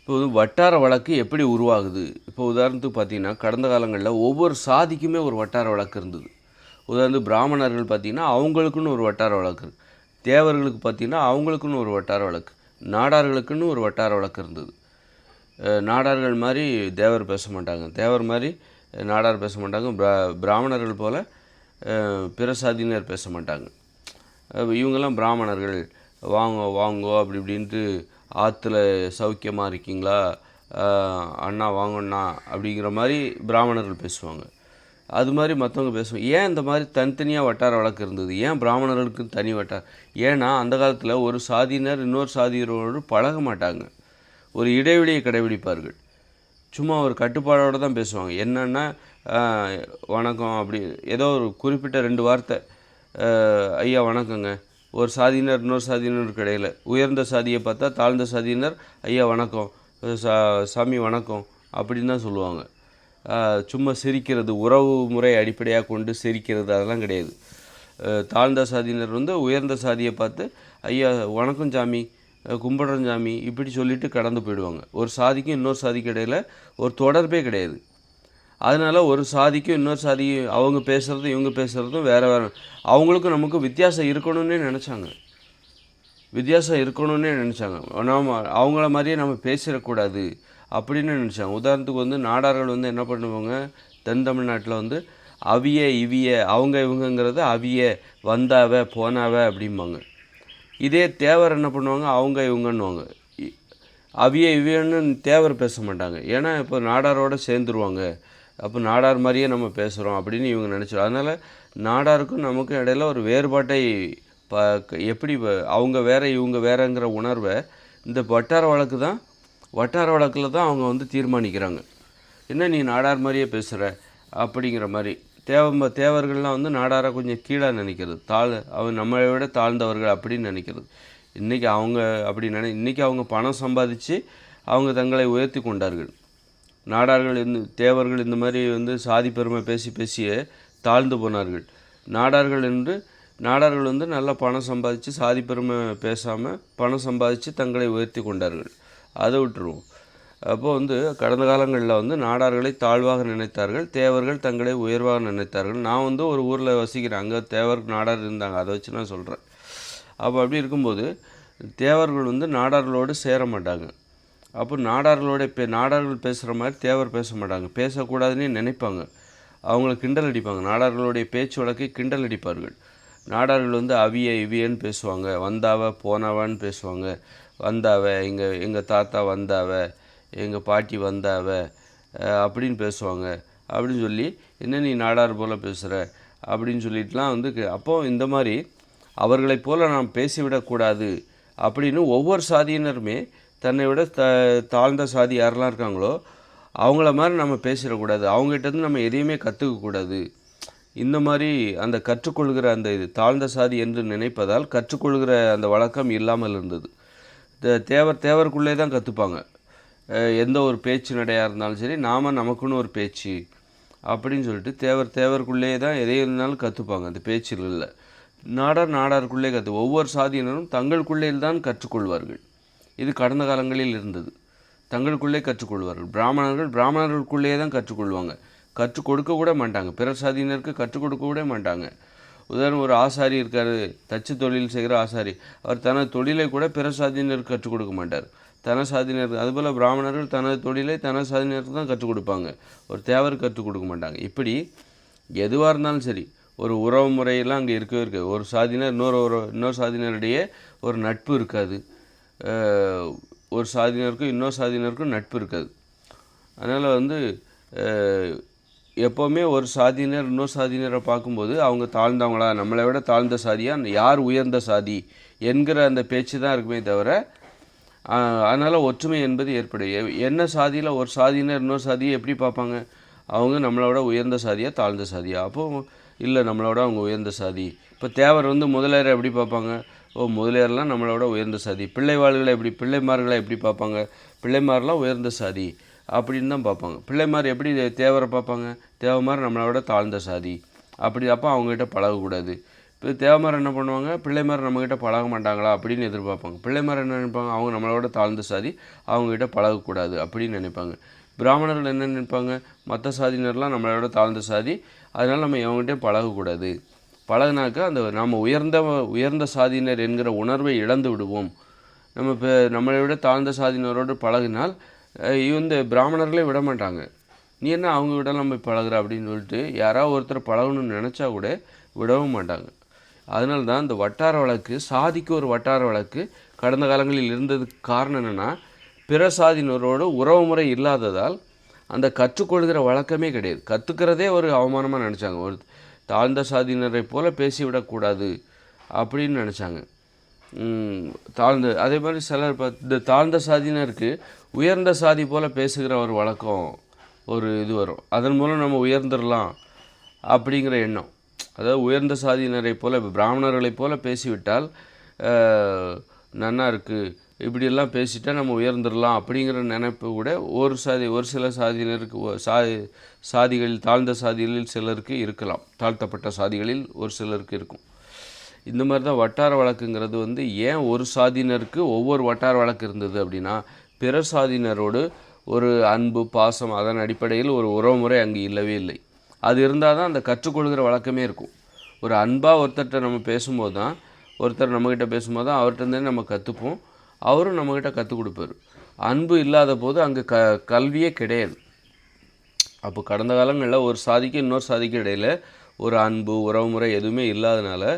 இப்போ வட்டார வழக்கு எப்படி உருவாகுது? இப்போ உதாரணத்துக்கு பார்த்தீங்கன்னா, கடந்த காலங்கள்ல ஒவ்வொரு சாதிக்குமே ஒரு வட்டார வழக்கு இருந்தது. உதாரணத்துக்கு பிராமணர்கள் பார்த்தீங்கன்னா, அவங்களுக்குன்னு ஒரு வட்டார வழக்கு. தேவர்களுக்கு பார்த்தீங்கன்னா, அவங்களுக்குன்னு ஒரு வட்டார வழக்கு. நாடார்களுக்குன்னு ஒரு வட்டார வழக்கு இருந்தது. நாடார்கள் மாரி தேவர் பேச மாட்டாங்க. தேவர் மாரி நாடார் பேச மாட்டாங்க. பிராமணர்கள் போல பிற சாதியினர் பேச மாட்டாங்க. இவங்கெல்லாம் பிராமணர்கள், வாங்க வாங்கோ அப்படி இப்படின்ட்டு ஆற்றுல சௌக்கியமாக இருக்கீங்களா, அண்ணா வாங்கண்ணா அப்படிங்கிற மாதிரி பிராமணர்கள் பேசுவாங்க. அது மாதிரி மற்றவங்க பேசுவாங்க. ஏன் இந்த மாதிரி தனித்தனியாக வட்டார வழக்கு இருந்தது? ஏன் பிராமணர்களுக்கு தனி வட்டாரம்? ஏன்னா அந்த காலத்தில் ஒரு சாதியினர் இன்னொரு சாதியினரோடு பழக மாட்டாங்க. ஒரு இடைவெளியை கடைபிடிப்பார்கள். சும்மா ஒரு கட்டுப்பாடோடு தான் பேசுவாங்க. என்னென்னா வணக்கம் அப்படி ஏதோ ஒரு குறிப்பிட்ட 2 வார்த்தை, ஐயா வணக்கங்க. ஒரு சாதியினர் இன்னொரு சாதியினருக்கு இடையில் உயர்ந்த சாதியை பார்த்தா தாழ்ந்த சாதியினர் ஐயா வணக்கம், சாமி வணக்கம் அப்படின்னு தான் சொல்லுவாங்க. சும்மா சிரிக்கிறது, உறவு முறை அடிப்படையாக கொண்டு சிரிக்கிறது அதெல்லாம் கிடையாது. தாழ்ந்த சாதியினர் உயர்ந்த சாதியை பார்த்து ஐயா வணக்கம் சாமி, கும்பிடுறோம் சாமி இப்படி சொல்லிவிட்டு கடந்து போயிடுவாங்க. ஒரு சாதிக்கும் இன்னொரு சாதிக்கு இடையில் ஒரு தொடர்பே கிடையாது. அதனால் ஒரு சாதிக்கும் இன்னொரு சாதி அவங்க பேசுகிறதும் இவங்க பேசுகிறதும் வேறு வேறு. அவங்களுக்கும் நமக்கும் வித்தியாசம் இருக்கணும்னே நினச்சாங்க. நாம் அவங்கள மாதிரியே நம்ம பேசிடக்கூடாது அப்படின்னு நினச்சாங்க. உதாரணத்துக்கு நாடார்கள் என்ன பண்ணுவாங்க, தென் தமிழ்நாட்டில் அவிய இவிய அவங்க இவங்கங்கிறது அவிய வந்தாவ போனாவ அப்படிம்பாங்க. இதே தேவர் என்ன பண்ணுவாங்க, அவங்க இவங்கன்னுவாங்க. அவிய இவியன்னு தேவர் பேச மாட்டாங்க. ஏன்னா இப்போ நாடாரோடு சேர்ந்துருவாங்க, அப்போ நாடார் மாதிரியே நம்ம பேசுகிறோம் அப்படின்னு இவங்க நினச்சிடும். அதனால் நாடாருக்கும் நமக்கும் இடையில ஒரு வேறுபாட்டை எப்படி அவங்க வேறு இவங்க வேறுங்கிற உணர்வை இந்த வட்டார வழக்கில் தான் அவங்க தீர்மானிக்கிறாங்க. என்ன நீ நாடார் மாதிரியே பேசுகிற அப்படிங்கிற மாதிரி. தேவர்கள்லாம் நாடாரை கொஞ்சம் கீழாக நினைக்கிறது, அவன் நம்மளை விட தாழ்ந்தவர்கள் அப்படின்னு நினைக்கிறது. இன்றைக்கி அவங்க அப்படி இன்றைக்கி அவங்க பணம் சம்பாதிச்சு அவங்க தங்களை உயர்த்தி கொண்டார்கள். நாடார்கள் தேவர்கள் இந்த மாதிரி சாதி பெருமை பேசியே தாழ்ந்து போனார்கள். நாடார்கள் நல்லா பணம் சம்பாதிச்சு சாதி பெருமை பேசாமல் பணம் சம்பாதிச்சு தங்களை உயர்த்தி கொண்டார்கள். அதை விட்டுருவோம். அப்போது கடந்த காலங்களில் நாடார்களை தாழ்வாக நினைத்தார்கள், தேவர்கள் தங்களை உயர்வாக நினைத்தார்கள். நான் ஒரு ஊரில் வசிக்கிறேன், அங்கே தேவர் நாடார் இருந்தாங்க, அதை வச்சு நான் சொல்கிறேன். அப்போ அப்படி இருக்கும்போது தேவர்கள் நாடார்களோடு சேர மாட்டாங்க. அப்போ நாடார்கள் பேசுகிற மாதிரி தேவர் பேச மாட்டாங்க, பேசக்கூடாதுன்னு நினைப்பாங்க. அவங்கள கிண்டல் அடிப்பாங்க. நாடார்களுடைய பேச்சு வழக்கை கிண்டல் அடிப்பார்கள். நாடார்கள் அவிய இவியன்னு பேசுவாங்க, வந்தாவ போனாவான்னு பேசுவாங்க. வந்தாவ எங்கள் தாத்தா வந்தாவ, எங்கள் பாட்டி வந்தாவ அப்படின்னு பேசுவாங்க. அப்படின்னு சொல்லி என்ன நீ நாடார் போல் பேசுகிற அப்படின்னு சொல்லிட்டுலாம் அப்போது இந்த மாதிரி அவர்களைப் போல் நாம் பேசிவிடக்கூடாது அப்படின்னு ஒவ்வொரு சாதியினருமே தன்னை விட தாழ்ந்த சாதி யாரெல்லாம் இருக்காங்களோ அவங்கள மாதிரி நம்ம பேசிடக்கூடாது, அவங்ககிட்டருந்து நம்ம எதையுமே கற்றுக்கக்கூடாது. இந்த மாதிரி அந்த கற்றுக்கொள்கிற அந்த தாழ்ந்த சாதி என்று நினைப்பதால் கற்றுக்கொள்கிற அந்த வழக்கம் இல்லாமல் இருந்தது. தேவருக்குள்ளே தான் கற்றுப்பாங்க. எந்த ஒரு பேச்சு நடையாக இருந்தாலும் சரி, நமக்குன்னு ஒரு பேச்சு அப்படின்னு சொல்லிட்டு தேவருக்குள்ளேயே தான் எதை இருந்தாலும் கற்றுப்பாங்க. அந்த பேச்சில் இல்லை. நாடாருக்குள்ளே ஒவ்வொரு சாதியினரும் தங்களுக்குள்ளே தான் கற்றுக்கொள்வார்கள். இது கடந்த காலங்களில் இருந்தது. தங்களுக்குள்ளே கற்றுக்கொள்வார்கள். பிராமணர்களுக்குள்ளேயே தான் கற்றுக்கொள்வாங்க. கற்றுக் கொடுக்க கூட மாட்டாங்க, பிற சாதியினருக்கு கற்றுக் கொடுக்க கூட மாட்டாங்க. உதாரணம், ஒரு ஆசாரி இருக்கார், தச்சு தொழில் செய்கிற ஆசாரி. அவர் தனது தொழிலை கூட பிற சாதியினருக்கு கற்றுக் கொடுக்க மாட்டார், தன சாதியினருக்கு. அதுபோல் பிராமணர்கள் தனது தொழிலை தன சாதியினருக்கு தான் கற்றுக் கொடுப்பாங்க, ஒரு தேவருக்கு கற்றுக் கொடுக்க மாட்டாங்க. இப்படி எதுவாக இருந்தாலும் சரி, ஒரு உறவு முறையெல்லாம் அங்கே இருக்கவே இருக்காது. ஒரு சாதியினர் இன்னொரு சாதியினரிடையே ஒரு நட்பு இருக்காது. ஒரு சாதியினருக்கும் இன்னொரு சாதியினருக்கும் நட்பு இருக்காது. அதனால் எப்போவுமே ஒரு சாதியினர் இன்னொரு சாதியினரை பார்க்கும்போது அவங்க தாழ்ந்தவங்களா, நம்மளை விட தாழ்ந்த சாதியாக, யார் உயர்ந்த சாதி என்கிற அந்த பேச்சு தான் இருக்குமே தவிர, அதனால் ஒற்றுமை என்பது ஏற்படும். என்ன சாதியில் ஒரு சாதியினர் இன்னொரு சாதியை எப்படி பார்ப்பாங்க, அவங்க நம்மளோட உயர்ந்த சாதியாக தாழ்ந்த சாதியா? அப்போது இல்லை, நம்மளோட அவங்க உயர்ந்த சாதி. இப்போ தேவர் முதலியாரை எப்படி பார்ப்பாங்க, முதலியாரெலாம் நம்மளோட உயர்ந்த சாதி. பிள்ளைமார்களை எப்படி பார்ப்பாங்க, பிள்ளைமாரெலாம் உயர்ந்த சாதி அப்படின்னு தான் பார்ப்பாங்க. பிள்ளைமார் எப்படி தேவரை பார்ப்பாங்க, தேவமார் நம்மளோட தாழ்ந்த சாதி அப்படி. அப்போ அவங்ககிட்ட பழகக்கூடாது. இப்போ தேவமார் என்ன பண்ணுவாங்க, பிள்ளைமார் நம்மக்கிட்ட பழக மாட்டாங்களா அப்படின்னு எதிர்பார்ப்பாங்க. பிள்ளைமார் என்ன நினைப்பாங்க, அவங்க நம்மளோட தாழ்ந்த சாதி, அவங்ககிட்ட பழகக்கூடாது அப்படின்னு நினைப்பாங்க. பிராமணர்கள் என்ன நினைப்பாங்க, மற்ற சாதியினர்லாம் நம்மளோட தாழ்ந்த சாதி, அதனால் நம்ம இவங்ககிட்ட பழகக்கூடாது, பழகினாக்கா அந்த நம்ம உயர்ந்த சாதியினர் என்கிற உணர்வை இழந்து விடுவோம். நம்ம இப்போ நம்மளை விட தாழ்ந்த சாதியினரோடு பழகினால் இந்த பிராமணர்களே விட மாட்டாங்க. நீ என்ன அவங்க விடலாம் போய் பழகுற அப்படின்னு சொல்லிட்டு யாராவது ஒருத்தர் பழகணும்னு நினச்சா கூட விடவும் மாட்டாங்க. அதனால தான் இந்த வட்டார வழக்கு, சாதிக்கு ஒரு வட்டார வழக்கு கடந்த காலங்களில் இருந்ததுக்கு காரணம் என்னென்னா, பிற சாதியினரோடு உறவு முறை இல்லாததால் அந்த கற்றுக்கொள்கிற வழக்கமே கிடையாது. கற்றுக்கிறதே ஒரு அவமானமாக நினச்சாங்க. ஒரு தாழ்ந்த சாதியினரை போல் பேசிவிடக்கூடாது அப்படின்னு நினச்சாங்க. அதே மாதிரி சிலர் இந்த தாழ்ந்த சாதியினருக்கு உயர்ந்த சாதி போல் பேசுகிற ஒரு வழக்கம் ஒரு இது வரும். அதன் மூலம் நம்ம உயர்ந்துடலாம் அப்படிங்கிற எண்ணம். அதாவது உயர்ந்த சாதியினரை போல், இப்போ பிராமணர்களைப் போல் பேசிவிட்டால் நன்னா இருக்குது, இப்படியெல்லாம் பேசிட்டால் நம்ம உயர்ந்துடலாம் அப்படிங்கிற நினைப்பு கூட ஒரு சில சாதியினருக்கு சாதிகளில் தாழ்ந்த சாதிகளில் சிலருக்கு இருக்கலாம். தாழ்த்தப்பட்ட சாதிகளில் ஒரு சிலருக்கு இருக்கும். இந்த மாதிரி தான் வட்டார வழக்குங்கிறது ஏன் ஒரு சாதியினருக்கு ஒவ்வொரு வட்டார வழக்கு இருந்தது அப்படின்னா, பிற சாதியினரோடு ஒரு அன்பு, பாசம், அதன் அடிப்படையில் ஒரு உறவுமுறை அங்கே இல்லவே இல்லை. அது இருந்தால் தான் அந்த கற்றுக்கொள்கிற வழக்கமே இருக்கும். ஒரு அன்பாக ஒருத்தர்கிட்ட நம்ம பேசும்போது தான், ஒருத்தர் நம்மக்கிட்ட பேசும்போது தான் அவர்கிட்டருந்தே நம்ம கற்றுப்போம், அவரும் நம்மக்கிட்ட கற்றுக் கொடுப்பார். அன்பு இல்லாத போது அங்கே கல்வியே கிடையாது. அப்போ கடந்த காலங்களில் ஒரு சாதிக்கு இன்னொரு சாதிக்கு இடையில் ஒரு அன்பு, உறவுமுறை எதுவுமே இல்லாதனால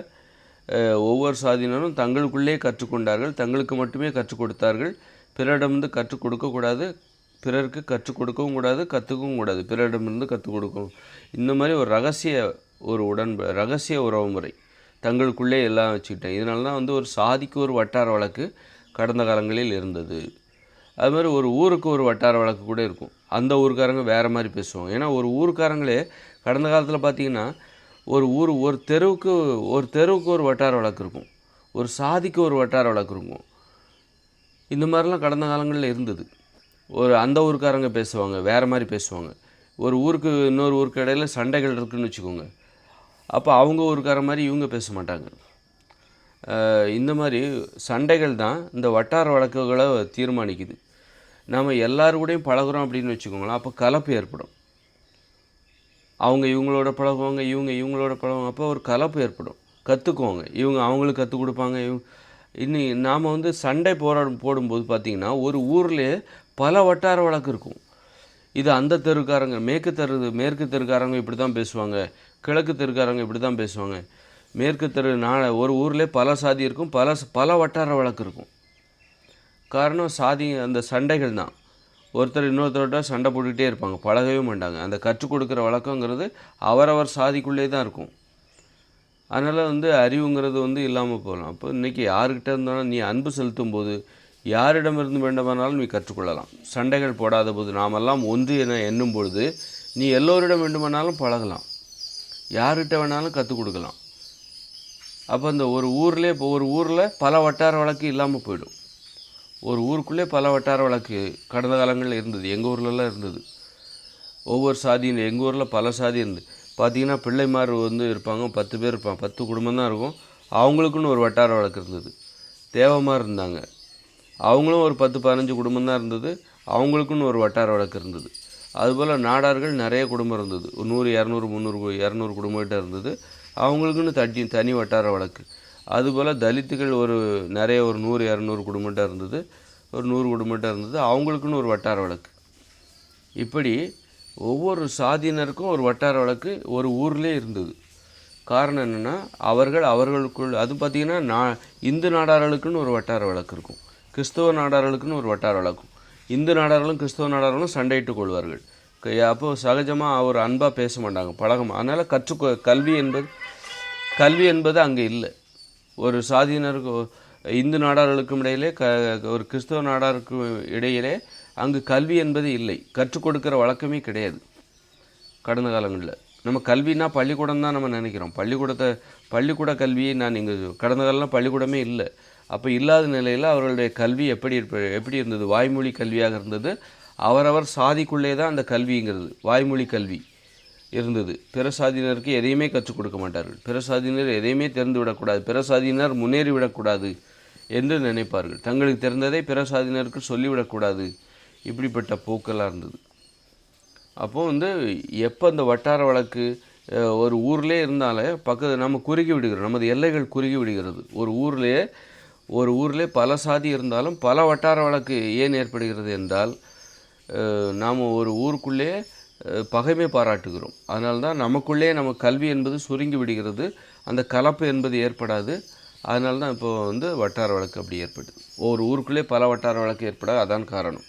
ஒவ்வொரு சாதியினரும் தங்களுக்குள்ளே கற்றுக்கொண்டார்கள், தங்களுக்கு மட்டுமே கற்றுக் கொடுத்தார்கள். பிறரிடமிருந்து கற்றுக் கொடுக்கக்கூடாது, பிறருக்கு கற்றுக் கொடுக்கவும் கூடாது, கற்றுக்கவும் கூடாது, பிறரிடமிருந்து கற்றுக் கொடுக்கவும். இந்த மாதிரி ஒரு ரகசிய உறவு முறை தங்களுக்குள்ளே எல்லாம் வச்சுக்கிட்டேன். இதனால தான் ஒரு சாதிக்கு ஒரு வட்டார வழக்கு கடந்த காலங்களில் இருந்தது. அது மாதிரி ஒரு ஊருக்கு ஒரு வட்டார வழக்கு கூட இருக்கும். அந்த ஊருக்காரங்க வேறு மாதிரி பேசுவாங்க. ஏன்னா ஒரு ஊருக்காரங்களே கடந்த காலத்தில் பார்த்திங்கன்னா, ஒரு தெருவுக்கு ஒரு வட்டார வழக்கு இருக்கும், ஒரு சாதிக்கு ஒரு வட்டார வழக்கு இருக்கும். இந்த மாதிரிலாம் கடந்த காலங்களில் இருந்தது. அந்த ஊருக்காரங்க பேசுவாங்க, வேறு மாதிரி பேசுவாங்க. ஒரு ஊருக்கு இன்னொரு ஊருக்கு இடையில சண்டைகள் இருக்குதுன்னு வச்சுக்கோங்க, அப்போ அவங்க ஊருக்கார மாதிரி இவங்க பேச மாட்டாங்க. இந்த மாதிரி சண்டைகள் தான் இந்த வட்டார வழக்குகளை தீர்மானிக்குது. நம்ம எல்லாருக்கூடையும் பழகுறோம் அப்படின்னு வச்சுக்கோங்களேன், அப்போ கலப்பு ஏற்படும். அவங்க இவங்களோட பழகுவாங்க, இவங்களோட பழகுவாங்க, அப்போ ஒரு கலப்பு ஏற்படும். கற்றுக்குவாங்க, இவங்க அவங்களுக்கு கற்றுக் கொடுப்பாங்க. நாம் சண்டை போடும்போது பார்த்திங்கன்னா, ஒரு ஊர்லேயே பல வட்டார வழக்கு இருக்கும். இது அந்த தெருக்காரங்க, மேற்கு தெருக்காரங்க இப்படி தான் பேசுவாங்க, கிழக்கு தெருக்காரங்க இப்படி தான் பேசுவாங்க. மேற்கு தெரு ஒரு ஊர்லேயே பல சாதி இருக்கும், பல வட்டார வழக்கு இருக்கும். காரணம் அந்த சண்டைகள் தான். ஒருத்தர் இன்னொருத்தர்கிட்ட சண்டை போட்டுக்கிட்டே இருப்பாங்க, பழகவே மாட்டாங்க. அந்த கற்றுக் கொடுக்குற வழக்கங்கிறது அவரவர் சாதிக்குள்ளே தான் இருக்கும். அதனால் அறிவுங்கிறது இல்லாமல் போகலாம். அப்போ இன்றைக்கி யாருக்கிட்ட இருந்தாலும் நீ அன்பு செலுத்தும் போது யாரிடமிருந்து வேண்டுமானாலும் நீ கற்றுக்கொள்ளலாம். சண்டைகள் போடாத போது, நாமெல்லாம் ஒன்று என எண்ணும் பொழுது நீ எல்லோரிடம் வேண்டுமானாலும் பழகலாம், யார்கிட்ட வேணாலும் கற்றுக் கொடுக்கலாம். அப்போ அந்த ஒரு ஊரில் பல வட்டார வழக்கு இல்லாமல் போயிடும். ஒரு ஊருக்குள்ளே பல வட்டார வழக்கு கடந்த காலங்களில் இருந்தது. எங்கள் ஊர்லலாம் இருந்தது. ஒவ்வொரு சாதியும் எங்கள் ஊரில் பல சாதி இருந்து பார்த்திங்கன்னா, பிள்ளைமார் இருப்பாங்க, 10 பேர் இருப்பாங்க, 10 குடும்பம் தான் இருக்கும். அவங்களுக்குன்னு ஒரு வட்டார வழக்கு இருந்தது. தேவமார் இருந்தாங்க, அவங்களும் ஒரு 10-15 குடும்பம் தான் இருந்தது, அவங்களுக்குன்னு ஒரு வட்டார வழக்கு இருந்தது. அதுபோல் நாடார்கள் நிறைய குடும்பம் இருந்தது, 100, 200, 300 குடும்பக்கிட்ட இருந்தது, அவங்களுக்குன்னு தனி வட்டார வழக்கு. அதுபோல் தலித்துகள் ஒரு 100, 200 குடும்பக்கிட்ட இருந்தது, ஒரு 100 குடும்பக்கிட்ட இருந்தது, அவங்களுக்குன்னு ஒரு வட்டார வழக்கு. இப்படி ஒவ்வொரு சாதியினருக்கும் ஒரு வட்டார வழக்கு ஒரு ஊர்லேயே இருந்தது. காரணம் என்னென்னா, அவர்களுக்குள் அது பார்த்திங்கன்னா, இந்து நாடார்களுக்குன்னு ஒரு வட்டார வழக்கு இருக்கும், கிறிஸ்தவ நாடார்களுக்குன்னு ஒரு வட்டார வழக்கும். இந்து நாடார்களும் கிறிஸ்தவ நாடார்களும் சண்டையிட்டு கொள்வார்கள். அப்போது சகஜமாக ஒரு அன்பாக பேச மாட்டாங்க, பழகம். அதனால் கல்வி என்பது அங்கே இல்லை. ஒரு சாதியினருக்கு, இந்து நாடார்களுக்கும் இடையிலே ஒரு கிறிஸ்தவ நாடாருக்கும் இடையிலே அங்கு கல்வி என்பது இல்லை, கற்றுக் கொடுக்குற வழக்கமே கிடையாது. கடந்த காலங்களில் நம்ம கல்வினா பள்ளிக்கூடம் தான் நம்ம நினைக்கிறோம். பள்ளிக்கூட கல்வியை கடந்த காலம்லாம் பள்ளிக்கூடமே இல்லை. அப்போ இல்லாத நிலையில் அவர்களுடைய கல்வி எப்படி இருந்தது? வாய்மொழி கல்வியாக இருந்தது. அவரவர் சாதிக்குள்ளே தான் அந்த கல்விங்கிறது வாய்மொழி கல்வி. இருந்தது. பிற சாதியினருக்கு எதையுமே கற்றுக் கொடுக்க மாட்டார்கள். பிற சாதியினர் எதையுமே தெரிந்து விடக்கூடாது, பிற சாதியினர் முன்னேறிவிடக்கூடாது என்று நினைப்பார்கள். தங்களுக்கு தெரிந்ததை பிற சாதியினருக்கு சொல்லிவிடக்கூடாது. இப்படிப்பட்ட போக்கெல்லாம் இருந்தது. அப்போது வந்து எப்போ அந்த வட்டார வழக்கு ஒரு ஊர்லேயே இருந்தாலே நம்ம குறுகி விடுகிறோம், நமது எல்லைகள் குறுகி விடுகிறது. ஒரு ஊர்லேயே பல சாதி இருந்தாலும் பல வட்டார வழக்கு ஏன் ஏற்படுகிறது என்றால், நாம் ஒரு ஊருக்குள்ளே பகைமை பாராட்டுகிறோம். அதனால தான் நமக்குள்ளே நம்ம கல்வி என்பது சுருங்கி விடுகிறது, அந்த கலப்பு என்பது ஏற்படாது. அதனால தான் இப்போ வந்து வட்டார வழக்கு அப்படி ஏற்படுது. ஒரு ஊருக்குள்ளே பல வட்டார வழக்கு ஏற்படாது, அதான் காரணம்.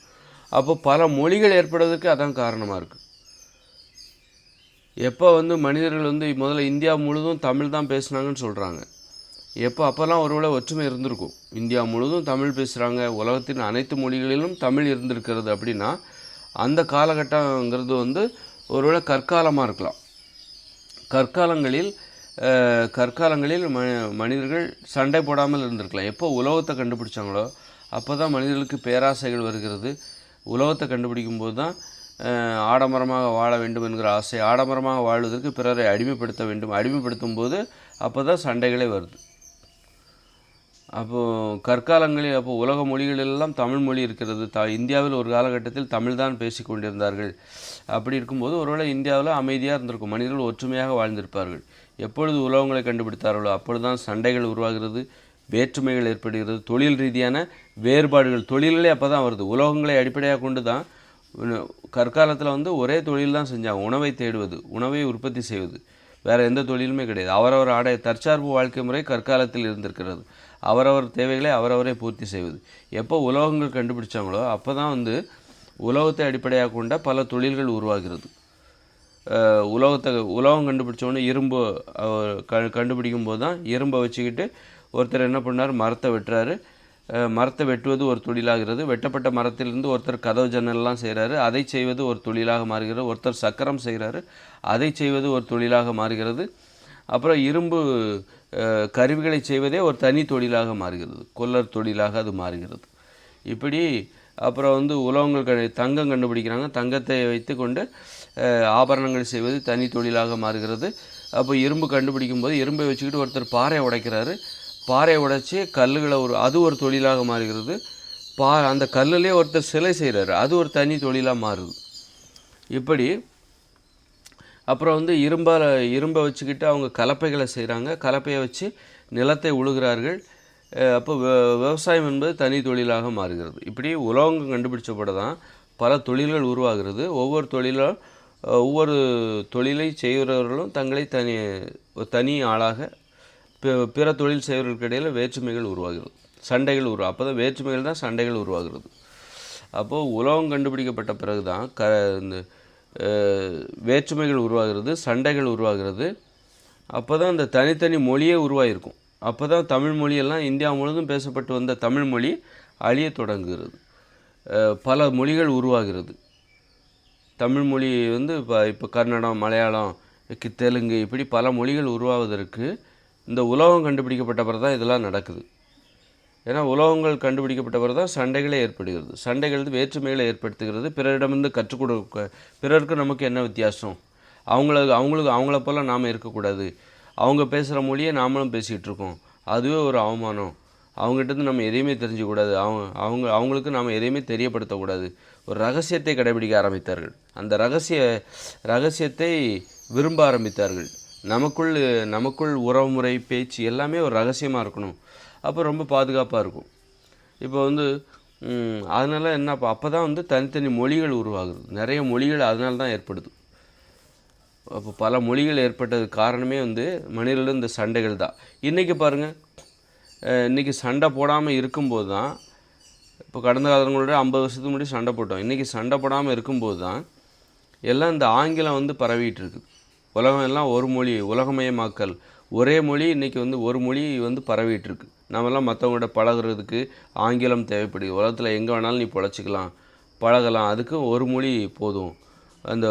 அப்போ பல மொழிகள் ஏற்படுவதற்கு அதான் காரணமாக இருக்குது. எப்போ வந்து மனிதர்கள் வந்து முதல்ல இந்தியா முழுதும் தமிழ் தான் பேசுனாங்கன்னு சொல்கிறாங்க. அப்போல்லாம் ஒருவேளை ஒற்றுமை இருந்திருக்கும். இந்தியா முழுதும் தமிழ் பேசுகிறாங்க, உலகத்தின் அனைத்து மொழிகளிலும் தமிழ் இருந்திருக்கிறது அப்படின்னா, அந்த காலகட்டங்கிறது வந்து ஒருவேளை கற்காலமாக இருக்கலாம். கற்காலங்களில் மனிதர்கள் சண்டை போடாமல் இருந்திருக்கலாம். எப்போ உலகத்தை கண்டுபிடிச்சாங்களோ அப்போ தான் மனிதர்களுக்கு பேராசைகள் வருகிறது. உலகத்தை கண்டுபிடிக்கும் போது தான் ஆடம்பரமாக வாழ வேண்டும் என்கிற ஆசை, ஆடம்பரமாக வாழ்வதற்கு பிறரை அடிமைப்படுத்த வேண்டும், அடிமைப்படுத்தும் போது அப்போ தான் சண்டைகளே வருது. கற்காலங்களில் உலக மொழிகளெல்லாம் தமிழ் மொழி இருக்கிறது. இந்தியாவில் ஒரு காலகட்டத்தில் தமிழ் தான் பேசி கொண்டிருந்தார்கள். அப்படி இருக்கும்போது ஒருவேளை இந்தியாவில் அமைதியாக இருந்திருக்கும், மனிதர்கள் ஒற்றுமையாக வாழ்ந்திருப்பார்கள். எப்பொழுது உலகங்களை கண்டுபிடித்தார்களோ அப்பொழுது தான் சண்டைகள் உருவாகிறது, வேற்றுமைகள் ஏற்படுகிறது, தொழில் ரீதியான வேறுபாடுகள், தொழில்களே அப்போ தான் வருது. உலகங்களை அடிப்படையாக கொண்டு தான் கற்காலத்தில் வந்து ஒரே தொழில் தான் செஞ்சாங்க, உணவை தேடுவது, உணவை உற்பத்தி செய்வது. வேறு எந்த தொழிலுமே கிடையாது. அவரவர் தற்சார்பு வாழ்க்கை முறை கற்காலத்தில் இருந்திருக்கிறது. அவரவர் தேவைகளை அவரவரே பூர்த்தி செய்வது. எப்போ உலோகங்கள் கண்டுபிடிச்சாங்களோ அப்போ தான் வந்து உலோகத்தை அடிப்படையாக கொண்ட பல தொழில்கள் உருவாகிறது. உலோகம் கண்டுபிடிச்சோன்னே இரும்பு கண்டுபிடிக்கும் போது தான் இரும்பை வச்சுக்கிட்டு ஒருத்தர் என்ன பண்ணார், மரத்தை வெட்டுறாரு. மரத்தை வெட்டுவது ஒரு தொழிலாகிறது. வெட்டப்பட்ட மரத்திலிருந்து ஒருத்தர் கதவு ஜன்னல்லாம் செய்கிறாரு, அதை செய்வது ஒரு தொழிலாக மாறுகிறது. ஒருத்தர் சக்கரம் செய்கிறாரு, அதை செய்வது ஒரு தொழிலாக மாறுகிறது. அப்புறம் இரும்பு கருவிகளை செய்வதே ஒரு தனி தொழிலாக மாறுகிறது, கொல்லர் தொழிலாக அது மாறுகிறது. இப்படி அப்புறம் வந்து உலோகங்கள் தங்கம் கண்டுபிடிக்கிறாங்க, தங்கத்தை வைத்து கொண்டு ஆபரணங்கள் செய்வது தனி தொழிலாக மாறுகிறது. அப்போ இரும்பு கண்டுபிடிக்கும் போது இரும்பை வச்சுக்கிட்டு ஒருத்தர் பாறையை உடைக்கிறாரு, பாறையை உடைச்சி கல்லுகளை அது ஒரு தொழிலாக மாறுகிறது. அந்த கல்லுலேயே ஒருத்தர் சிலை செய்கிறாரு, அது ஒரு தனி தொழிலாக மாறுது. இப்படி அப்புறம் வந்து இரும்பை வச்சுக்கிட்டு அவங்க கலப்பைகளை செய்கிறாங்க, கலப்பையை வச்சு நிலத்தை உழுகிறார்கள். அப்போ விவசாயம் என்பது தனி தொழிலாக மாறுகிறது. இப்படி உலோகம் கண்டுபிடிச்சப்பட தான் பல தொழில்கள் உருவாகிறது. ஒவ்வொரு தொழிலை செய்கிறவர்களும் தங்களை தனி ஆளாக பிற தொழில் செய்வர்களுக்கு இடையில் வேற்றுமைகள் உருவாகிறது, சண்டைகள் அப்போ தான் வேற்றுமைகள் தான் சண்டைகள் உருவாகிறது. அப்போது உலோகம் கண்டுபிடிக்கப்பட்ட பிறகு தான் இந்த வேற்றுமைகள் உருவாகிறது, சண்டைகள் உருவாகிறது. அப்போ தான் இந்த தனித்தனி மொழியே உருவாகிருக்கும். அப்போ தான் தமிழ் மொழியெல்லாம் இந்தியா முழுவதும் பேசப்பட்டு வந்த தமிழ் மொழி அழிய தொடங்குகிறது, பல மொழிகள் உருவாகிறது. தமிழ் மொழி வந்து இப்போ கன்னடம், மலையாளம், தெலுங்கு, இப்படி பல மொழிகள் உருவாவதற்கு இந்த உலோகம் கண்டுபிடிக்கப்பட்ட பிறகு தான் இதெல்லாம் நடக்குது. ஏன்னா உலோகங்கள் கண்டுபிடிக்கப்பட்ட பிறகு தான் சண்டைகளே ஏற்படுகிறது. சண்டைகள் வேற்றுமைகளை ஏற்படுத்துகிறது. பிறரிடமிருந்து கற்றுக் கொடுக்க, பிறருக்கு நமக்கு என்ன வித்தியாசம், அவங்கள போல் நாம் இருக்கக்கூடாது, அவங்க பேசுகிற மொழியை நாமளும் பேசிகிட்டு இருக்கோம், அதுவே ஒரு அவமானம், அவங்ககிட்டருந்து நம்ம எதையுமே தெரிஞ்சுக்கூடாது, அவங்களுக்கு நாம் எதையுமே தெரியப்படுத்தக்கூடாது. ஒரு ரகசியத்தை கடைபிடிக்க ஆரம்பித்தார்கள். அந்த ரகசியத்தை விரும்ப ஆரம்பித்தார்கள். நமக்குள் உறவுமுறை, பேச்சு எல்லாமே ஒரு ரகசியமாக இருக்கணும், அப்போ ரொம்ப பாதுகாப்பாக இருக்கும். இப்போ வந்து அதனால என்ன, அப்போ தான் வந்து தனித்தனி மொழிகள் உருவாகுது, நிறைய மொழிகள் அதனால தான் ஏற்படுது. அப்போ பல மொழிகள் ஏற்பட்டதுக்கு காரணமே வந்து மனிதர்கள் இந்த சண்டைகள் தான். இன்றைக்கி பாருங்கள், இன்றைக்கி சண்டை போடாமல் இருக்கும்போது தான், இப்போ கடந்த காலங்களோட 50 வருஷத்துக்கு முன்னாடி சண்டை போட்டோம், இன்றைக்கி சண்டை போடாமல் இருக்கும்போது தான் எல்லாம் இந்த ஆங்கிலம் வந்து பரவிட்டு இருக்குது. உலகம் எல்லாம் ஒரு மொழி, உலகமயமாக்கல், ஒரே மொழி. இன்றைக்கி வந்து ஒரு மொழி வந்து பரவிட்டுருக்கு. நம்மெல்லாம் மற்றவங்கள்ட்ட பழகிறதுக்கு ஆங்கிலம் தேவைப்படுது. உலகத்தில் எங்கே வேணாலும் நீ பழச்சிக்கலாம், பழகலாம், அதுக்கு ஒரு மொழி போதும். அந்த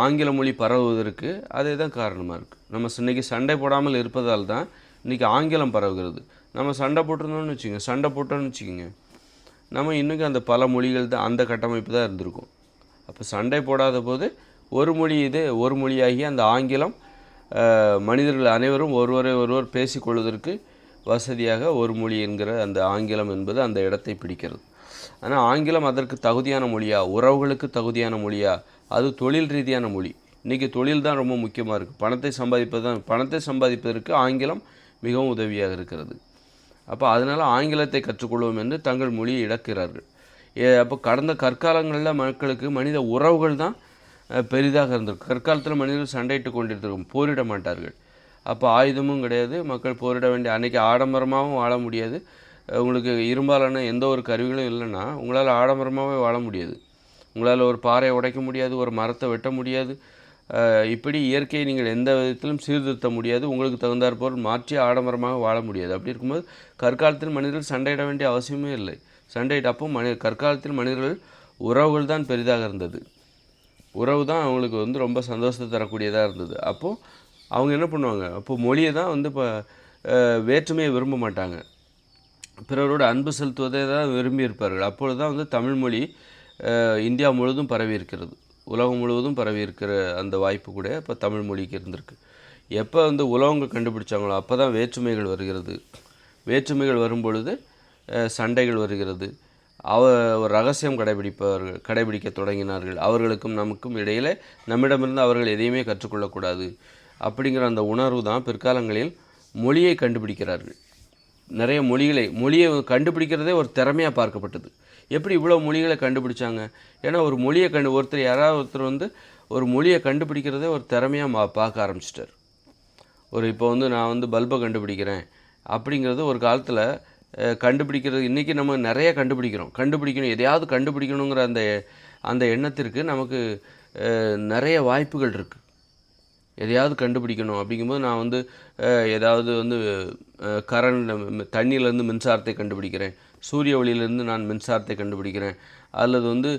ஆங்கில மொழி பரவுவதற்கு அதே தான் காரணமாக இருக்குது. நம்ம இன்றைக்கி சண்டை போடாமல் இருப்பதால் தான் இன்றைக்கி ஆங்கிலம் பரவுகிறது. நம்ம சண்டை போட்டோன்னு வச்சுக்கோங்க, நம்ம இன்றைக்கி அந்த பல மொழிகள் தான், அந்த கட்டமைப்பு தான் இருந்திருக்கும். அப்போ சண்டை போடாத போது ஒரு மொழி இது ஒரு மொழியாகி அந்த ஆங்கிலம் மனிதர்கள் அனைவரும் ஒருவர் பேசிக்கொள்வதற்கு வசதியாக ஒரு மொழி என்கிற அந்த ஆங்கிலம் என்பது அந்த இடத்தை பிடிக்கிறது. ஆனால் ஆங்கிலம் அதற்கு தகுதியான மொழியா, உறவுகளுக்கு தகுதியான மொழியா, அது தொழில் ரீதியான மொழி. இன்றைக்கி தொழில் தான் ரொம்ப முக்கியமாக இருக்குது. பணத்தை சம்பாதிப்பதற்கு ஆங்கிலம் மிகவும் உதவியாக இருக்கிறது. அப்போ அதனால் ஆங்கிலத்தை கற்றுக்கொள்வோம் என்று தங்கள் மொழியை இழக்கிறார்கள். அப்போ கடந்த கற்காலங்களில் மக்களுக்கு மனித உறவுகள் தான் பெரிதாக இருந்திருக்கு. கற்காலத்தில் மனிதர்கள் சண்டையிட்டு கொண்டிருந்திருக்கும், போரிட மாட்டார்கள். அப்போ ஆயுதமும் கிடையாது, மக்கள் போரிட வேண்டிய அன்றைக்கி ஆடம்பரமாகவும் வாழ முடியாது. உங்களுக்கு இரும்பாலான எந்த ஒரு கருவிகளும் இல்லைன்னா உங்களால் ஆடம்பரமாகவே வாழ முடியாது. உங்களால் ஒரு பாறையை உடைக்க முடியாது, ஒரு மரத்தை வெட்ட முடியாது. இப்படி இயற்கையை நீங்கள் எந்த விதத்திலும் சீர்திருத்த முடியாது. உங்களுக்கு தகுந்தாற்போல் மாற்றி ஆடம்பரமாக வாழ முடியாது. அப்படி இருக்கும்போது கற்காலத்தில் மனிதர்கள் சண்டையிட வேண்டிய அவசியமே இல்லை. அப்போ கற்காலத்தில் மனிதர்கள் உறவுகள் தான் பெரிதாக இருந்தது. உறவு தான் அவங்களுக்கு ரொம்ப சந்தோஷத்தை தரக்கூடியதாக இருந்தது. அப்போது அவங்க என்ன பண்ணுவாங்க, அப்போது மொழியை தான் இப்போ வேற்றுமையை விரும்ப மாட்டாங்க, பிறரோட அன்பு செலுத்துவதை தான் விரும்பி இருப்பார்கள். அப்பொழுது தான் தமிழ் மொழி இந்தியா முழுவதும் பரவி இருக்கிறது, உலகம் முழுவதும் பரவி இருக்கிற அந்த வாய்ப்பு கூட இப்போ தமிழ் மொழிக்கு இருந்திருக்கு. எப்போ உலகங்கள் கண்டுபிடிச்சாங்களோ அப்போ தான் வேற்றுமைகள் வருகிறது. வேற்றுமைகள் வரும்பொழுது சண்டைகள் வருகிறது. ஒரு ரகசியம் கடைபிடிக்க தொடங்கினார்கள். அவர்களுக்கும் நமக்கும் இடையில் நம்மிடமிருந்து அவர்கள் எதையுமே கற்றுக்கொள்ளக்கூடாது அப்படிங்கிற அந்த உணர்வு தான் பிற்காலங்களில் மொழியை கண்டுபிடிக்கிறார்கள். நிறைய மொழியை கண்டுபிடிக்கிறதே ஒரு திறமையாக பார்க்கப்பட்டது. எப்படி இவ்வளோ மொழிகளை கண்டுபிடிச்சாங்க? ஏன்னா ஒரு மொழியை ஒருத்தர் ஒரு மொழியை கண்டுபிடிக்கிறதே ஒரு திறமையாக பார்க்க ஆரம்பிச்சிட்டார். இப்போ நான் பல்பை கண்டுபிடிக்கிறேன் அப்படிங்கிறது ஒரு காலத்தில் கண்டுபிடிக்கிறது. இன்றைக்கி நம்ம நிறைய கண்டுபிடிக்கணும், எதையாவது கண்டுபிடிக்கணுங்கிற அந்த எண்ணத்திற்கு நமக்கு நிறைய வாய்ப்புகள் இருக்குது. எதையாவது கண்டுபிடிக்கணும் அப்படிங்கும்போது நான் ஏதாவது தண்ணியிலேருந்து மின்சாரத்தை கண்டுபிடிக்கிறேன், சூரிய ஒளியிலேருந்து நான் மின்சாரத்தை கண்டுபிடிக்கிறேன், அல்லது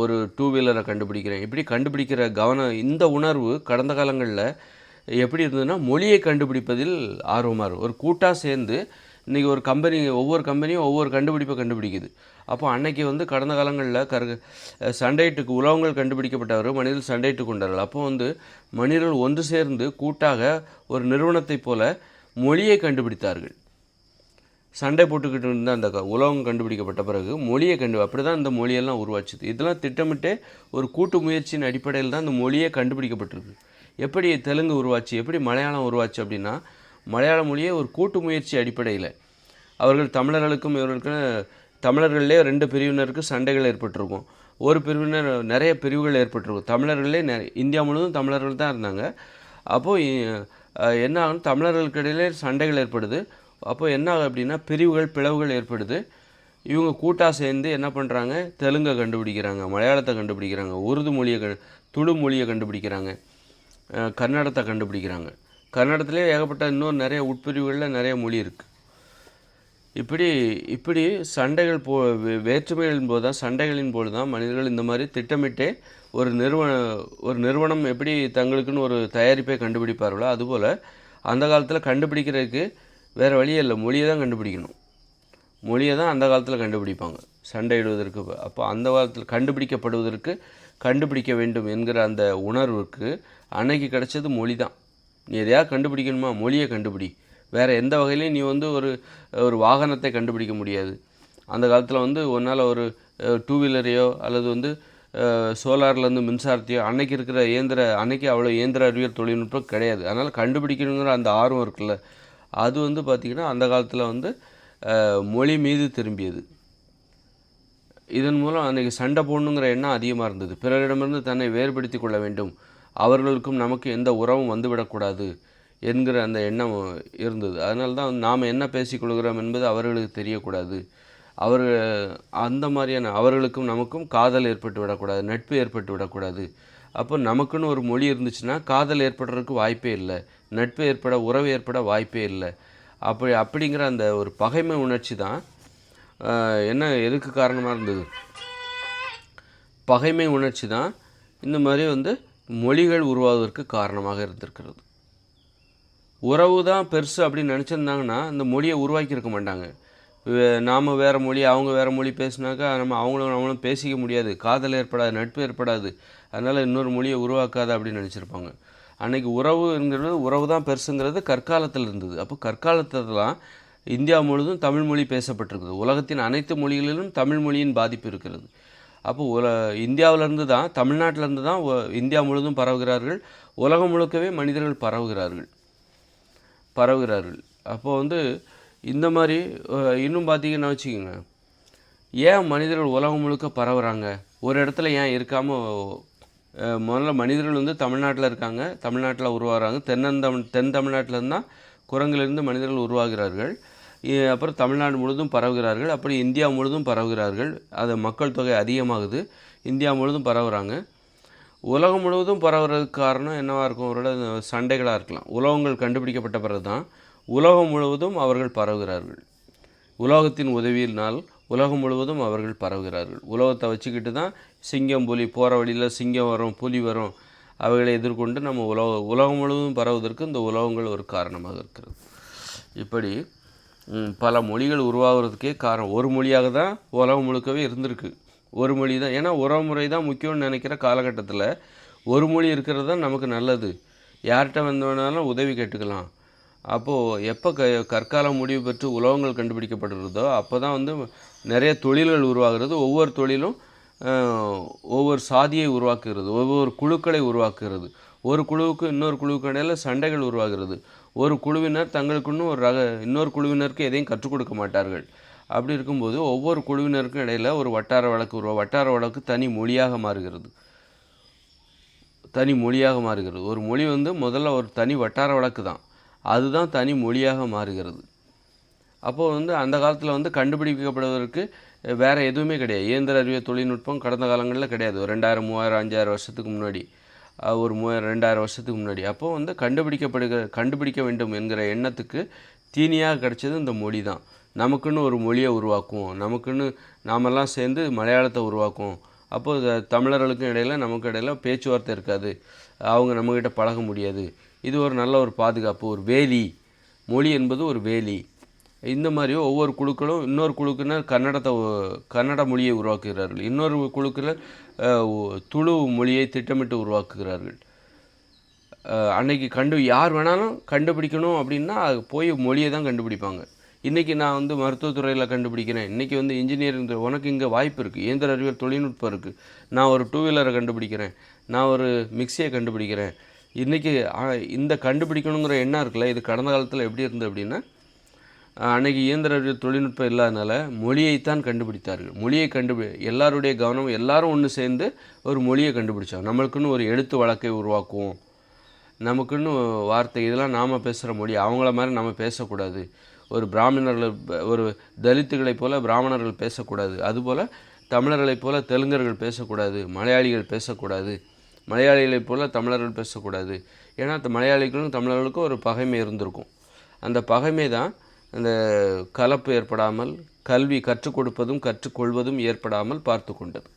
ஒரு 2 வீலரை கண்டுபிடிக்கிறேன். இப்படி கண்டுபிடிக்கிற இந்த உணர்வு கடந்த காலங்களில் எப்படி இருந்ததுன்னா மொழியை கண்டுபிடிப்பதில் ஆர்வமாக இருக்கும். ஒரு கூட்டாக சேர்ந்து இன்றைக்கி ஒவ்வொரு கம்பெனியும் ஒவ்வொரு கண்டுபிடிப்பை கண்டுபிடிக்குது. அப்போ அன்னைக்கு கடந்த காலங்களில் சண்டையிட்டுக்கு உலகங்கள் கண்டுபிடிக்கப்பட்டவர் மனிதர்கள் சண்டையிட்டு கொண்டார்கள். அப்போ மனிதர்கள் ஒன்று சேர்ந்து கூட்டாக ஒரு நிறுவனத்தைப் போல மொழியை கண்டுபிடித்தார்கள். சண்டை போட்டுக்கிட்டு இருந்த அந்த உலகம் கண்டுபிடிக்கப்பட்ட பிறகு மொழியை அப்படி தான் இந்த மொழியெல்லாம் உருவாச்சுது. இதெல்லாம் திட்டமிட்டு ஒரு கூட்டு முயற்சியின் அடிப்படையில் தான் இந்த மொழியே கண்டுபிடிக்கப்பட்டிருக்கு. எப்படி தெலுங்கு உருவாச்சு, எப்படி மலையாளம் உருவாச்சு அப்படின்னா மலையாள மொழியே ஒரு கூட்டு முயற்சி அடிப்படையில் அவர்கள் தமிழர்களே 2 பிரிவினருக்கு சண்டைகள் ஏற்பட்டிருக்கும். ஒரு பிரிவினர் நிறைய பிரிவுகள் ஏற்பட்டிருக்கும். தமிழர்களே இந்தியா முழுவதும் தமிழர்கள் தான் இருந்தாங்க. அப்போது என்ன ஆகும், தமிழர்களுக்கு இடையிலே சண்டைகள் ஏற்படுது. அப்போது என்ன ஆகும் அப்படின்னா பிளவுகள் ஏற்படுது. இவங்க கூட்டாக சேர்ந்து என்ன பண்ணுறாங்க, தெலுங்கை கண்டுபிடிக்கிறாங்க, மலையாளத்தை கண்டுபிடிக்கிறாங்க, உருது மொழியை துளு மொழியை கண்டுபிடிக்கிறாங்க, கன்னடத்தை கண்டுபிடிக்கிறாங்க. கன்னடத்திலே ஏகப்பட்ட இன்னும் நிறைய உட்பிரிவுகளில் நிறைய மொழி இருக்குது. இப்படி சண்டைகள் வேற்றுமைகளின் போது தான் சண்டைகளின் போது தான் மனிதர்கள் இந்த மாதிரி திட்டமிட்டே ஒரு நிறுவனம் எப்படி தங்களுக்குன்னு ஒரு தயாரிப்பை கண்டுபிடிப்பார்களோ அதுபோல் அந்த காலத்தில் கண்டுபிடிக்கிறதுக்கு வேறு வழியே இல்லை, மொழியை தான் கண்டுபிடிக்கணும். மொழியை தான் அந்த காலத்தில் கண்டுபிடிப்பாங்க சண்டையிடுவதற்கு. அப்போ அந்த காலத்தில் கண்டுபிடிக்க வேண்டும் என்கிற அந்த உணர்வுக்கு அன்னைக்கு கிடைச்சது மொழி தான். நீ எதையாவது கண்டுபிடிக்கணுமா, மொழியை கண்டுபிடி. வேறு எந்த வகையிலையும் நீ ஒரு வாகனத்தை கண்டுபிடிக்க முடியாது. அந்த காலத்தில் உன்னால் ஒரு 2 வீலரையோ அல்லது சோலார்லேருந்து மின்சாரத்தையோ அன்னைக்கு இருக்கிற அன்னைக்கு அவ்வளோ இயந்திர அறிவியல் தொழில்நுட்பம் கிடையாது. அதனால் கண்டுபிடிக்கணுங்கிற அந்த ஆர்வம் இருக்குல்ல, அது பார்த்திங்கன்னா அந்த காலத்தில் மொழி மீது திரும்பியது. இதன் மூலம் அன்றைக்கி சண்டை போடணுங்கிற எண்ணம் அதிகமாக இருந்தது. பிறரிடமிருந்து தன்னை வேறுபடுத்தி கொள்ள வேண்டும், அவர்களுக்கும் நமக்கு எந்த உறவும் வந்துவிடக்கூடாது என்கிற அந்த எண்ணம் இருந்தது. அதனால தான் நாம் என்ன பேசிக்கொள்கிறோம் என்பது அவர்களுக்கு தெரியக்கூடாது. அந்த மாதிரியான அவர்களுக்கும் நமக்கும் காதல் ஏற்பட்டு விடக்கூடாது, நட்பு ஏற்பட்டு விடக்கூடாது. அப்போ நமக்குன்னு ஒரு மொழி இருந்துச்சுன்னா காதல் ஏற்படுறதுக்கு வாய்ப்பே இல்லை, நட்பு உறவு ஏற்பட வாய்ப்பே இல்லை. அப்படிங்கிற அந்த ஒரு பகைமை உணர்ச்சி தான் எதுக்கு காரணமாக இருந்தது. பகைமை உணர்ச்சி தான் இந்த மாதிரி மொழிகள் உருவாவதற்கு காரணமாக இருந்திருக்கிறது. உறவு தான் பெருசு அப்படின்னு நினச்சிருந்தாங்கன்னா இந்த மொழியை உருவாக்கியிருக்க மாட்டாங்க. நாம் வேறு மொழி அவங்க வேறு மொழி பேசினாக்கா அவங்களும் பேசிக்க முடியாது, காதல் ஏற்படாது, நட்பு ஏற்படாது. அதனால் இன்னொரு மொழியை உருவாக்காத அப்படின்னு நினச்சிருப்பாங்க. அன்றைக்கி உறவு தான் பெருசுங்கிறது கற்காலத்தில் இருந்தது. அப்போ கற்காலத்தில்தான் இந்தியா முழுவதும் தமிழ் மொழி பேசப்பட்டிருக்குது. உலகத்தின் அனைத்து மொழிகளிலும் தமிழ் மொழியின் பாதிப்பு இருக்கிறது. அப்போ இந்தியாவிலேருந்து தான், தமிழ்நாட்டிலேருந்து தான் இந்தியா முழுவதும் பரவுகிறார்கள். உலகம் முழுக்கவே மனிதர்கள் பரவுகிறார்கள். அப்போது இந்த மாதிரி இன்னும் பார்த்தீங்கன்னா வச்சுக்கோங்க, ஏன் மனிதர்கள் உலகம் முழுக்க பரவுகிறாங்க, ஒரு இடத்துல ஏன் இருக்காமல்? முதல்ல மனிதர்கள் தமிழ்நாட்டில் இருக்காங்க, தமிழ்நாட்டில் உருவாகிறாங்க. தென் தமிழ்நாட்டிலேருந்து தான் குரங்கிலிருந்து மனிதர்கள் உருவாகிறார்கள். அப்புறம் தமிழ்நாடு முழுவதும் பரவுகிறார்கள். அப்படி இந்தியா முழுவதும் பரவுகிறார்கள். அது மக்கள் தொகை அதிகமாகுது, இந்தியா முழுவதும் பரவுகிறாங்க. உலகம் முழுவதும் பரவுறதுக்கு காரணம் என்னவாக இருக்கும்? அவரோட சண்டைகளாக இருக்கலாம். உலகங்கள் கண்டுபிடிக்கப்பட்ட பிறகு தான் உலகம் முழுவதும் அவர்கள் பரவுகிறார்கள். உலகத்தின் உதவியினால் உலகம் முழுவதும் அவர்கள் பரவுகிறார்கள். உலகத்தை வச்சுக்கிட்டு தான் சிங்கம், புலி போகிற வழியில் சிங்கம் வரும், புலி வரும், அவைகளை எதிர்கொண்டு நம்ம உலகம் முழுவதும் பரவுவதற்கு இந்த உலகங்கள் ஒரு காரணமாக இருக்கிறது. இப்படி பல மொழிகள் உருவாகிறதுக்கே காரணம் ஒரு மொழியாக தான் உலகம் முழுக்கவே இருந்திருக்கு. ஒரு மொழி தான். ஏன்னா உறவுமுறை தான் முக்கியம்னு நினைக்கிற காலகட்டத்தில் ஒரு மொழி இருக்கிறது தான் நமக்கு நல்லது. யார்கிட்ட வேணாலும் உதவி கேட்டுக்கலாம். அப்போது எப்போ கற்காலம் முடிவு பெற்று உலகங்கள் கண்டுபிடிக்கப்படுகிறதோ அப்போ தான் நிறைய தொழில்கள் உருவாகிறது. ஒவ்வொரு தொழிலும் ஒவ்வொரு சாதியை உருவாக்குகிறது, ஒவ்வொரு குழுக்களை உருவாக்குகிறது. ஒரு குழுவுக்கு இன்னொரு குழுவுக்கு இடையில் சண்டைகள் உருவாகிறது. ஒரு குழுவினர் தங்களுக்குன்னு இன்னொரு குழுவினருக்கு எதையும் கற்றுக் கொடுக்க மாட்டார்கள். அப்படி இருக்கும்போது ஒவ்வொரு குழுவினருக்கும் இடையில் ஒரு வட்டார வழக்கு தனி மொழியாக மாறுகிறது. ஒரு மொழி முதல்ல ஒரு தனி வட்டார வழக்கு தான், அதுதான் தனி மொழியாக மாறுகிறது. அப்போது அந்த காலத்தில் கண்டுபிடிக்கப்படுவதற்கு வேறு எதுவுமே கிடையாது. இயந்திர அறிவியல் தொழில்நுட்பம் கடந்த காலங்களில் கிடையாது. 2000, 3000, 5000 வருஷத்துக்கு முன்னாடி, ஒரு 2000 வருஷத்துக்கு முன்னாடி. அப்போது கண்டுபிடிக்க வேண்டும் என்கிற எண்ணத்துக்கு தீனியாக கிடைச்சது இந்த மொழி தான். நமக்குன்னு ஒரு மொழியை உருவாக்குவோம், நமக்குன்னு நாமெல்லாம் சேர்ந்து மலையாளத்தை உருவாக்குவோம். அப்போது தமிழர்களுக்கும் இடையில் நமக்கு இடையில் பேச்சுவார்த்தை இருக்காது, அவங்க நம்மக்கிட்ட பழக முடியாது. இது ஒரு நல்ல ஒரு பாதுகாப்பு, ஒரு வேலி. மொழி என்பது ஒரு வேலி. இந்த மாதிரி ஒவ்வொரு குழுக்களும் இன்னொரு குழுக்கினர் கன்னட மொழியை உருவாக்குகிறார்கள், இன்னொரு குழுக்கினர் துளு மொழியை திட்டமிட்டு உருவாக்குகிறார்கள். அன்னைக்கு யார் வேணாலும் கண்டுபிடிக்கணும் அப்படின்னா போய் மொழியை தான் கண்டுபிடிப்பாங்க. இன்றைக்கி நான் மருத்துவத்துறையில் கண்டுபிடிக்கிறேன், இன்றைக்கி இன்ஜினியரிங், உனக்கு இங்கே வாய்ப்பு இருக்குது, இயந்திர அறிவியல் தொழில்நுட்பம் இருக்குது. நான் ஒரு 2 வீலரை கண்டுபிடிக்கிறேன், நான் ஒரு மிக்சியை கண்டுபிடிக்கிறேன். இன்றைக்கி இந்த கண்டுபிடிக்கணுங்கிற எண்ணம் இருக்குல்ல, இது கடந்த காலத்தில் எப்படி இருந்தது அப்படின்னா, அன்றைக்கி இயந்திர அறிவியல் தொழில்நுட்பம் இல்லாதனால மொழியைத்தான் கண்டுபிடித்தார்கள். எல்லாருடைய கவனம், எல்லாரும் ஒன்று சேர்ந்து ஒரு மொழியை கண்டுபிடிச்சாங்க. நம்மளுக்குன்னு ஒரு எழுத்து வழக்கை உருவாக்குவோம், நமக்குன்னு வார்த்தை, இதெல்லாம் நாம் பேசுகிற மொழி, அவங்கள மாதிரி நம்ம பேசக்கூடாது. ஒரு ஒரு தலித்துகளைப் போல் பிராமணர்கள் பேசக்கூடாது, அதுபோல் தமிழர்களைப் போல் தெலுங்கர்கள் பேசக்கூடாது, மலையாளிகள் பேசக்கூடாது, மலையாளிகளைப் போல் தமிழர்கள் பேசக்கூடாது. ஏன்னா மலையாளிகளுக்கும் தமிழர்களுக்கும் ஒரு பகைமை இருந்திருக்கும். அந்த பகைமை தான் அந்த கலப்பு ஏற்படாமல், கல்வி கற்றுக் கொடுப்பதும் கற்றுக்கொள்வதும் ஏற்படாமல் பார்த்து கொண்டது.